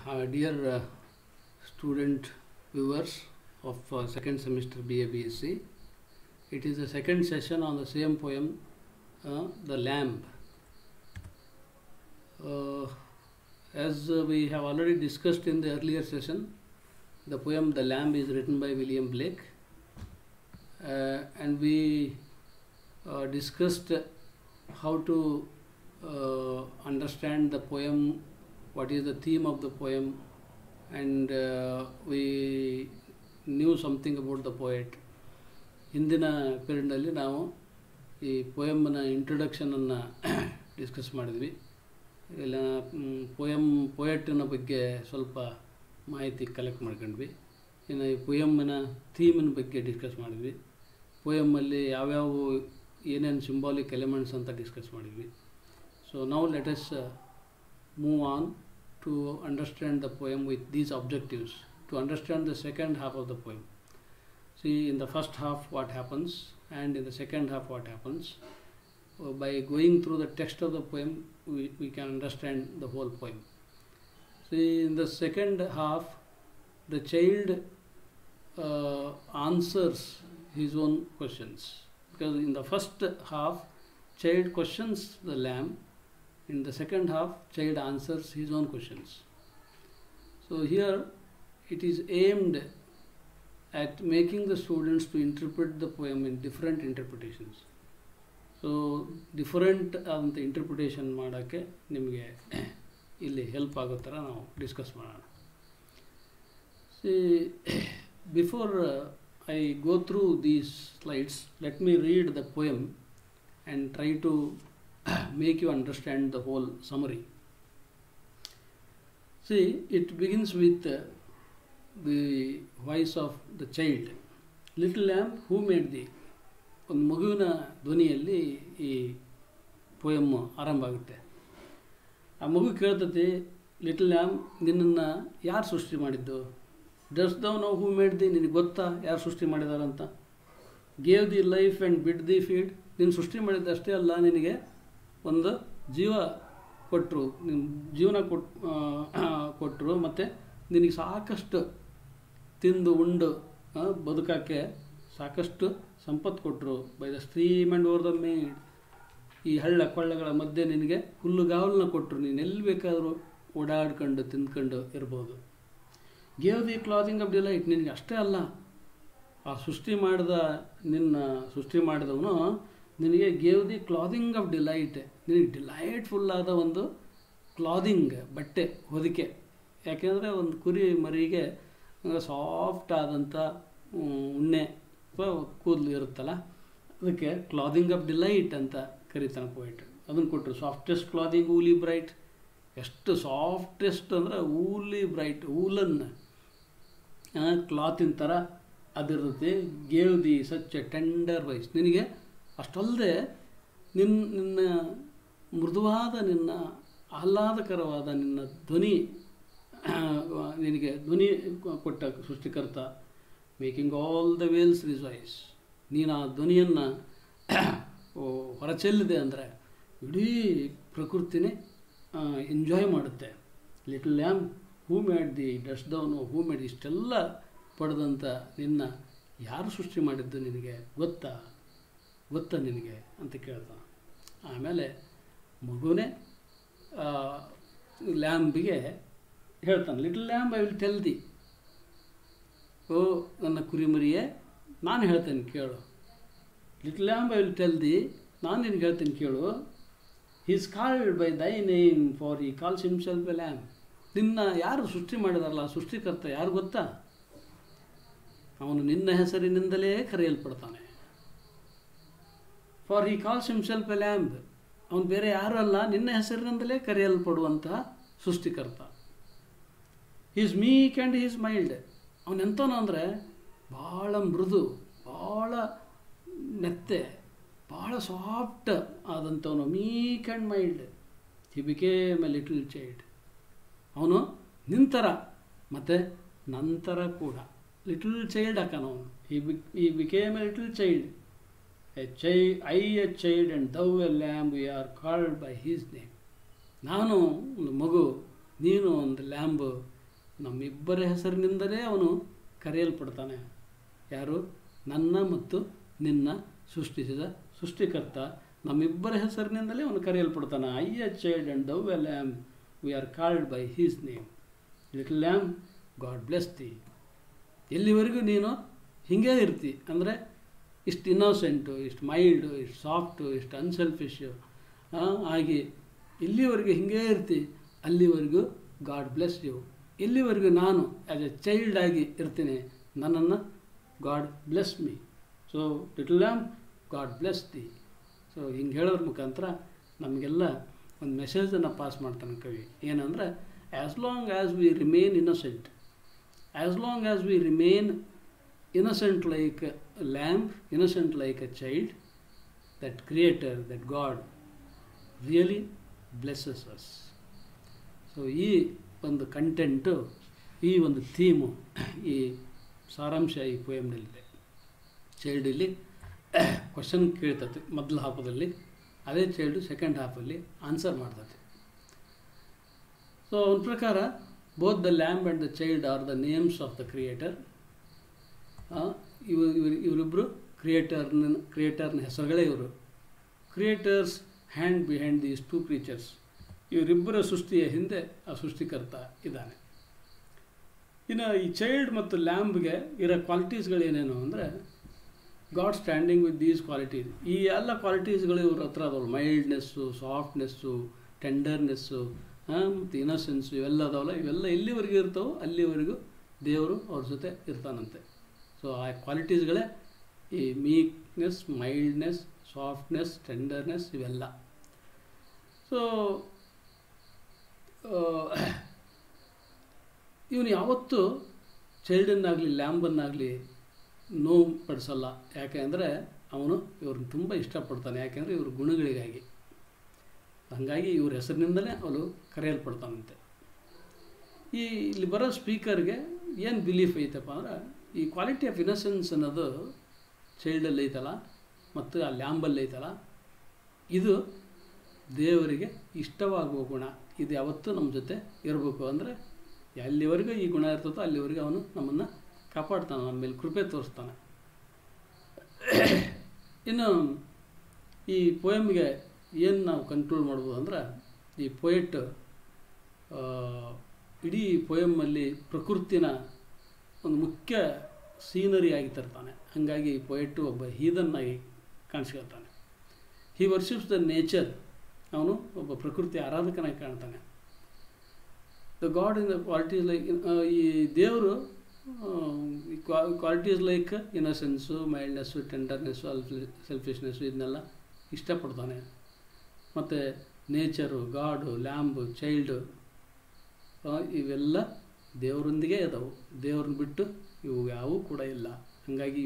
Dear student viewers of second semester BA BSc, it is the second session on the same poem, The Lamb. As we have already discussed in the earlier session, the poem The Lamb is written by William Blake, and we discussed how to understand the poem, what is the theme of the poem, and we knew something about the poet. ಹಿಂದಿನ ಪೀರಿಯಡ್ನಲ್ಲಿ ನಾವು ಈ ಪೋಯಮ್ನ ಇಂಟ್ರೊಡಕ್ಷನನ್ನು discuss ಮಾಡಿದ್ವಿ. ಇಲ್ಲ ಪೋಯೆಟ್ನ ಬಗ್ಗೆ ಸ್ವಲ್ಪ ಮಾಹಿತಿ collect ಮಾಡ್ಕೊಂಡ್ವಿ. ಇನ್ನು ಈ ಪೋಯಮ್ನ ಥೀಮಿನ ಬಗ್ಗೆ ಡಿಸ್ಕಸ್ ಮಾಡಿದ್ವಿ. ಪೋಯಮ್ಮಲ್ಲಿ ಯಾವ್ಯಾವ ಏನೇನು ಸಿಂಬಾಲಿಕ್ ಎಲಿಮೆಂಟ್ಸ್ ಅಂತ ಡಿಸ್ಕಸ್ ಮಾಡಿದ್ವಿ. So now let us move on to understand the poem with these objectives, to understand the second half of the poem. See, in the first half what happens, and in the second half what happens. By going through the text of the poem, we can understand the whole poem. See, in the second half, the child answers his own questions. Because in the first half, child questions the lamb. In the second half, child answers his own questions. So here it is aimed at making the students to interpret the poem in different interpretations. So different interpretation ಮಾಡೋಕ್ಕೆ ನಿಮಗೆ ಇಲ್ಲಿ help ಆಗೋ ಥರ ನಾವು discuss ಮಾಡೋಣ. See, before I go through these slides, let me read the poem and try to make you understand the whole summary. See, it begins with the voice of the child. Little lamb, who made thee? ಒಂದು ಮಗುವಿನ ಧ್ವನಿಯಲ್ಲಿ ಈ poem ಆರಂಭ ಆಗುತ್ತೆ. ಆ ಮಗು ಕೇಳ್ತತಿ, little Lam, ನಿನ್ನನ್ನು ಯಾರು ಸೃಷ್ಟಿ ಮಾಡಿದ್ದು? Dust thou no who made the? ನಿನಗೆ ಗೊತ್ತಾ ಯಾರು ಸೃಷ್ಟಿ ಮಾಡಿದಾರಂತ? ಗೇವ್ ದಿ ಲೈಫ್ ಆ್ಯಂಡ್ ಬಿಡ್ ದಿ ಫೀಡ್. ನೀನು ಸೃಷ್ಟಿ ಮಾಡಿದ್ದಷ್ಟೇ ಅಲ್ಲ, ನಿನಗೆ ಒಂದು ಜೀವ ಕೊಟ್ಟರು, ನಿಮ್ಮ ಜೀವನ ಕೊಟ್ಟರು, ಮತ್ತು ನಿನಗೆ ಸಾಕಷ್ಟು ತಿಂದು ಉಂಡು ಬದುಕೋಕ್ಕೆ ಸಾಕಷ್ಟು ಸಂಪತ್ತು ಕೊಟ್ಟರು. By the stream and over the made. ಈ ಹಳ್ಳ ಕೊಳ್ಳಗಳ ಮಧ್ಯೆ ನಿನಗೆ ಹುಲ್ಲುಗಾವಲನ್ನ ಕೊಟ್ಟರು, ನೀನು ಎಲ್ಲಿ ಬೇಕಾದರೂ ಓಡಾಡ್ಕೊಂಡು ತಿಂದ್ಕೊಂಡು ಇರ್ಬೋದು. Gave the clothing of delight. ನಿನಗೆ ಅಷ್ಟೇ ಅಲ್ಲ, ಆ ಸೃಷ್ಟಿ ಮಾಡಿದವನು ನಿನಗೆ gave the clothing of delight. ನಿನಗೆ ಡಿಲೈಟ್ಫುಲ್ಲಾದ ಒಂದು ಕ್ಲಾದಿಂಗ್, ಬಟ್ಟೆ, ಹೊದಿಕೆ. ಯಾಕೆಂದರೆ ಒಂದು ಕುರಿ ಮರಿಗೆ ಸಾಫ್ಟ್ ಆದಂಥ ಉಣ್ಣೆ ಅಥವಾ ಕೂದಲು ಇರುತ್ತಲ್ಲ, ಅದಕ್ಕೆ ಕ್ಲಾದಿಂಗ್ ಆಫ್ ಡಿಲೈಟ್ ಅಂತ ಕರೀತಾನೆ ಪೋಯಿಟ್. ಅದನ್ನು ಕೊಟ್ಟರು. Softest clothing woolly bright. ಎಷ್ಟು ಸಾಫ್ಟೆಸ್ಟ್ ಅಂದರೆ ಊಲಿ ಬ್ರೈಟ್, ಊಲನ್ ಕ್ಲಾತಿನ ಥರ ಅದಿರುತ್ತೆ. Gave the such a tender voice. ನಿನಗೆ ಅಷ್ಟಲ್ಲದೆ ನಿನ್ನ ಮೃದುವಾದ, ನಿನ್ನ ಆಹ್ಲಾದಕರವಾದ ನಿನ್ನ ಧ್ವನಿ, ನಿನಗೆ ಧ್ವನಿ ಕೊಟ್ಟ ಸೃಷ್ಟಿಕರ್ತ. Making all the Wales rejoice. ನೀನು ಆ ಧ್ವನಿಯನ್ನು ಹೊರಚೆಲ್ಲಿದೆ ಅಂದರೆ ಇಡೀ ಪ್ರಕೃತಿನೇ ಎಂಜಾಯ್ ಮಾಡುತ್ತೆ. Little Lam, who made the? Dust thou no who made? ಇಷ್ಟೆಲ್ಲ ಪಡೆದಂಥ ನಿನ್ನ ಯಾರು ಸೃಷ್ಟಿ ಮಾಡಿದ್ದು ನಿನಗೆ ಗೊತ್ತಾ ನಿನಗೆ ಅಂತ ಕೇಳ್ತಾನೆ. ಆಮೇಲೆ ಮಗುನೇ ಲ್ಯಾಂಬಿಗೆ ಹೇಳ್ತಾನೆ, little lamb, I will tell the. ಓ ನನ್ನ ಕುರಿಮರಿಯೇ, ನಾನು ಹೇಳ್ತೇನೆ ಕೇಳು. Little lamb, I will tell the, ನಾನು ನಿನಗೆ ಹೇಳ್ತೇನೆ ಕೇಳು. He is called by thy name, for he calls himself a lamb. ನಿನ್ನ ಯಾರು ಸೃಷ್ಟಿ ಮಾಡಿದಾರಲ್ಲ, ಸೃಷ್ಟಿಕರ್ತ ಯಾರು ಗೊತ್ತಾ? ಅವನು ನಿನ್ನ ಹೆಸರಿನಿಂದಲೇ ಕರೆಯಲ್ಪಡ್ತಾನೆ. For he calls himself a lamb. ಅವನು ಬೇರೆ ಯಾರೂ ಅಲ್ಲ, ನಿನ್ನ ಹೆಸರಿನಿಂದಲೇ ಕರೆಯಲ್ಪಡುವಂತಹ ಸೃಷ್ಟಿಕರ್ತ. Is meek and is mild. ಅವನೆಂತವನು ಅಂದರೆ ಭಾಳ ಮೃದು, ಭಾಳ ಮೆತ್ತೆ, ಭಾಳ ಸಾಫ್ಟ್ ಆದಂಥವನು. Meek and mild. He became a little child. ಅವನು ನಿಂತರ ಮತ್ತು ನಂತರ ಕೂಡ ಲಿಟಲ್ ಚೈಲ್ಡ್ ಹಾಕನವನು. He became a little child. a child and thou a lamb, we are called by his name. ನಾನು ಒಂದು ಮಗು, ನೀನು ಒಂದು ಲ್ಯಾಂಬ್, ನಮ್ಮಿಬ್ಬರ ಹೆಸರಿನಿಂದಲೇ ಅವನು ಕರೆಯಲ್ಪಡ್ತಾನೆ. ಯಾರು? ನನ್ನ ಮತ್ತು ನಿನ್ನ ಸೃಷ್ಟಿಸಿದ ಸೃಷ್ಟಿಕರ್ತ ನಮ್ಮಿಬ್ಬರ ಹೆಸರಿನಿಂದಲೇ ಅವನು ಕರೆಯಲ್ಪಡ್ತಾನೆ. I a child and thou a lamb, we are called by his name. Little lamb, God bless the. ಎಲ್ಲಿವರೆಗೂ ನೀನು ಹೀಗೆ ಇರ್ತಿ ಅಂದರೆ ಇಷ್ಟು ಇನ್ನೋಸೆಂಟು, ಇಷ್ಟು ಮೈಲ್ಡು, ಇಷ್ಟು ಸಾಫ್ಟು, ಇಷ್ಟು ಅನ್ಸೆಲ್ಫಿಶು ಆಗಿ ಎಲ್ಲಿವರೆಗೂ ಹೀಗೆ ಇರ್ತಿ ಅಲ್ಲಿವರೆಗೂ ಗಾಡ್ ಬ್ಲೆಸ್ ಯು. ಎಲ್ಲಿವರೆಗೂ ನಾನು ಆ್ಯಸ್ ಎ ಚೈಲ್ಡ್ ಆಗಿ ಇರ್ತೀನಿ, ನನ್ನನ್ನು god bless me. So little lamb, God bless the. So ಹಿಂಗೆ ಹೇಳೋದ್ರ ಮುಖಾಂತರ ನಮಗೆಲ್ಲ ಒಂದು ಮೆಸೇಜನ್ನು ಪಾಸ್ ಮಾಡ್ತಾನೆ ಕವಿ. ಏನಂದರೆ, as long as we remain innocent, as long as we remain innocent like a lamb, innocent like a child, that creator, that God really blesses us. So ಈ ಒಂದು content, ಈ ಒಂದು ಥೀಮು, ಈ ಸಾರಾಂಶ ಈ ಪೋಯಮ್ನಲ್ಲಿದೆ. ಚೈಲ್ಡ್ ಇಲ್ಲಿ ಕ್ವಶನ್ ಕೇಳ್ತದೆ ಮೊದಲ ಹಾಫದಲ್ಲಿ, ಅದೇ ಚೈಲ್ಡು ಸೆಕೆಂಡ್ ಹಾಫಲ್ಲಿ ಆನ್ಸರ್ ಮಾಡ್ತದೆ. ಸೊ ಅವನ ಪ್ರಕಾರ both the lamb and the child are the names of the creator. ಇವರಿಬ್ಬರು ಕ್ರಿಯೇಟರ್ನ ಹೆಸರುಗಳೇ ಇವರು. Creators hand behind these two creatures. ಇವರಿಬ್ಬರ ಸೃಷ್ಟಿಯ ಹಿಂದೆ ಆ ಸೃಷ್ಟಿಕರ್ತ ಇದ್ದಾನೆ. ಇನ್ನು ಈ ಚೈಲ್ಡ್ ಮತ್ತು ಲ್ಯಾಂಬ್ಗೆ ಇರೋ ಕ್ವಾಲಿಟೀಸ್ಗಳೇನೇನು ಅಂದರೆ, god standing with these qualities. ಈ ಎಲ್ಲ ಕ್ವಾಲಿಟೀಸ್ಗಳು ಇವ್ರ ಹತ್ರ ಅದಾವಲ್ಲ, ಮೈಲ್ಡ್ನೆಸ್ಸು, ಸಾಫ್ಟ್ನೆಸ್ಸು, ಟೆಂಡರ್ನೆಸ್ಸು ಮತ್ತು ಇನ್ನೋಸೆನ್ಸು, ಇವೆಲ್ಲ ಅದಾವಲ್ಲ, ಇವೆಲ್ಲ ಎಲ್ಲಿವರೆಗೂ ಇರ್ತಾವೋ ಅಲ್ಲಿವರೆಗೂ ದೇವರು ಅವ್ರ ಜೊತೆ ಇರ್ತಾನಂತೆ. ಸೊ ಆ ಕ್ವಾಲಿಟೀಸ್ಗಳೇ ಈ ಮೀಕ್ನೆಸ್, ಮೈಲ್ಡ್ನೆಸ್, ಸಾಫ್ಟ್ನೆಸ್, ಟೆಂಡರ್ನೆಸ್, ಇವೆಲ್ಲ. ಸೊ ಇವನು ಯಾವತ್ತೂ ಚೈಲ್ಡನ್ನಾಗಲಿ ಲ್ಯಾಂಬನ್ನಾಗಲಿ ನೋವು ಪಡಿಸಲ್ಲ. ಯಾಕೆ ಅಂದರೆ ಅವನು ಇವ್ರನ್ನ ತುಂಬ ಇಷ್ಟಪಡ್ತಾನೆ. ಯಾಕೆಂದರೆ ಇವ್ರ ಗುಣಗಳಿಗಾಗಿ. ಹಾಗಾಗಿ ಇವ್ರ ಹೆಸರಿನಿಂದಲೇ ಅವನು ಕರೆಯಲ್ಪಡ್ತಾನಂತೆ. ಈ ಇಲ್ಲಿ ಬರೋ ಸ್ಪೀಕರ್ಗೆ ಏನು ಬಿಲೀಫ್ ಐತಪ್ಪ ಅಂದ್ರೆ, ಈ ಕ್ವಾಲಿಟಿ ಆಫ್ ಇನ್ನಸೆನ್ಸ್ ಅನ್ನೋದು ಚೈಲ್ಡಲ್ಲಿ ಐತಲ್ಲ ಮತ್ತು ಆ ಲ್ಯಾಂಬಲ್ಲಿ ಐತಲ್ಲ, ಇದು ದೇವರಿಗೆ ಇಷ್ಟವಾಗುವ ಗುಣ. ಇದು ಯಾವತ್ತೂ ನಮ್ಮ ಜೊತೆ ಇರಬೇಕು. ಅಂದರೆ ಎಲ್ಲಿವರೆಗೂ ಈ ಗುಣ ಇರ್ತದೋ ಅಲ್ಲಿವರೆಗೂ ಅವನು ನಮ್ಮನ್ನು ಕಾಪಾಡ್ತಾನೆ, ನಮ್ಮ ಮೇಲೆ ಕೃಪೆ ತೋರಿಸ್ತಾನೆ. ಇನ್ನು ಈ ಪೋಯಮ್ಗೆ ಏನು ನಾವು ಕಂಟ್ರೋಲ್ ಮಾಡ್ಬೋದು ಅಂದ್ರೆ, ಈ ಪೊಯೆಟ್ ಇಡೀ ಪೋಯಮ್ಮಲ್ಲಿ ಪ್ರಕೃತಿನ ಒಂದು ಮುಖ್ಯ ಸೀನರಿ ಆಗಿ ತರ್ತಾನೆ. ಹಾಗಾಗಿ ಈ ಪೊಯೆಟ್ಟು ಒಬ್ಬ ಹೀದನ್ನಾಗಿ ಕಾಣಿಸ್ಕೊಳ್ತಾನೆ. ಹಿ ವರ್ಷಿಪ್ಸ್ ದ ನೇಚರ್. ಅವನು ಒಬ್ಬ ಪ್ರಕೃತಿ ಆರಾಧಕನಾಗಿ ಕಾಣ್ತಾನೆ. The god in the qualities like, ಈ ದೇವರು ಕ್ವಾಲಿಟೀಸ್ ಲೈಕ್ ಇನ್ನಸೆನ್ಸು, ಮೈಲ್ಡ್ನೆಸ್ಸು, ಟೆಂಡರ್ನೆಸ್ಸು, ಸೆಲ್ಫಿಶ್ನೆಸ್ಸು ಇದನ್ನೆಲ್ಲ ಇಷ್ಟಪಡ್ತಾನೆ. ಮತ್ತು ನೇಚರು, ಗಾಡು, ಲ್ಯಾಂಬು, ಚೈಲ್ಡು ಇವೆಲ್ಲ ದೇವರೊಂದಿಗೆ ಇದಾವೆ. ದೇವ್ರನ್ನ ಬಿಟ್ಟು ಇವು ಯಾವೂ ಕೂಡ ಇಲ್ಲ. ಹಾಗಾಗಿ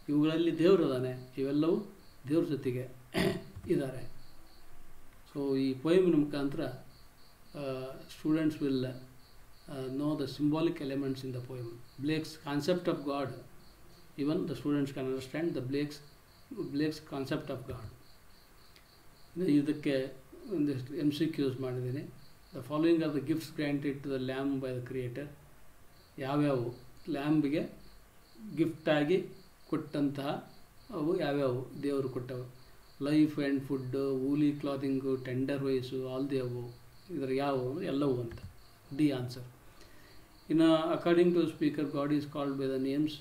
ಇವುಗಳಲ್ಲಿ ದೇವರು ಇದ್ದಾನೆ. ಇವೆಲ್ಲವೂ ದೇವ್ರ ಜೊತೆಗೆ ಇದ್ದಾರೆ. ಸೊ ಈ ಪೋಯಮಿನ ಮುಖಾಂತರ students will know the symbolic elements in the poem. Blake's concept of God, even the students can understand the Blake's concept of God. ಇದಕ್ಕೆ ಒಂದಿಷ್ಟು MCQs ಮಾಡಿದ್ದೀನಿ. The following are the gifts granted to the lamb by the creator. ಯಾವ್ಯಾವು ಲ್ಯಾಂಬ್ಗೆ ಗಿಫ್ಟಾಗಿ ಕೊಟ್ಟಂತಹ ಅವು ಯಾವ್ಯಾವು ದೇವರು ಕೊಟ್ಟವು? Life and food, woolly clothing, tender voice, all the ಅವು. ಇದರ ಯಾವುವು? ಎಲ್ಲವೂ ಅಂತ. The answer. ಇನ್ನು according to speaker, God is called by the names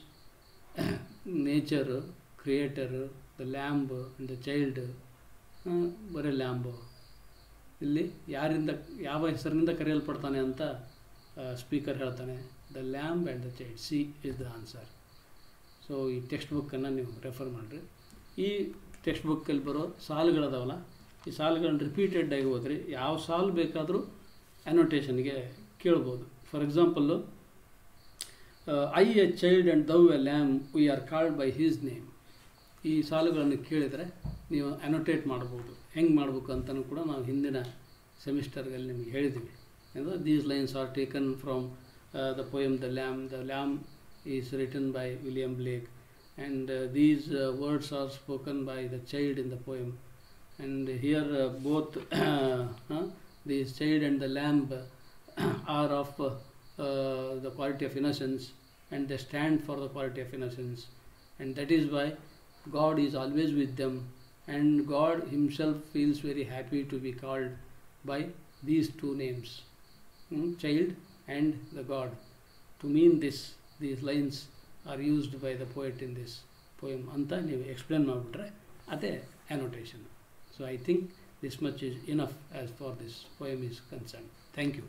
nature, creator, the lamb and the child. ಬರೀ ಲ್ಯಾಂಬು ಇಲ್ಲಿ ಯಾರಿಂದ, ಯಾವ ಹೆಸರಿನಿಂದ ಕರೆಯಲ್ಪಡ್ತಾನೆ ಅಂತ ಸ್ಪೀಕರ್ ಹೇಳ್ತಾನೆ. The lamb and the child. C is the answer. So ಈ ಟೆಕ್ಸ್ಟ್ ಬುಕ್ಕನ್ನು ನೀವು ರೆಫರ್ ಮಾಡಿರಿ. ಈ ಟೆಕ್ಸ್ಟ್ ಬುಕ್ಕಲ್ಲಿ ಬರೋ ಸಾಲುಗಳದಾವಲ್ಲ, ಈ ಸಾಲುಗಳನ್ನ ರಿಪೀಟೆಡ್ ಆಗಿ ಹೋದ್ರಿ ಯಾವ ಸಾಲು ಬೇಕಾದರೂ ಅನೋಟೇಷನ್ಗೆ ಕೇಳ್ಬೋದು. For example, I a child and thou a lamb, we are called by his name. ಈ ಸಾಲುಗಳನ್ನು ಕೇಳಿದರೆ ನೀವು ಅನೋಟೇಟ್ ಮಾಡ್ಬೋದು. ಹೆಂಗೆ ಮಾಡಬೇಕು ಅಂತಲೂ ಕೂಡ ನಾವು ಹಿಂದಿನ ಸೆಮಿಸ್ಟರ್ಗಳಲ್ಲಿ ನಿಮಗೆ ಹೇಳಿದ್ದೀವಿ. ಅಂದರೆ these lines are taken from the poem the lamb. The lamb is written by William Blake, and these words are spoken by the child in the poem. And here both the child and the lamb are of the quality of innocence, and they stand for the quality of innocence, and that is why God is always with them, and God himself feels very happy to be called by these two names, child and the God. To mean this, these lines are used by the poet in this poem. Anta ನೀವು explain ಮಾಡಿಬಿಟ್ರೆ ಅದೇ annotation. So I think this much is enough as far this poem is concerned. Thank you.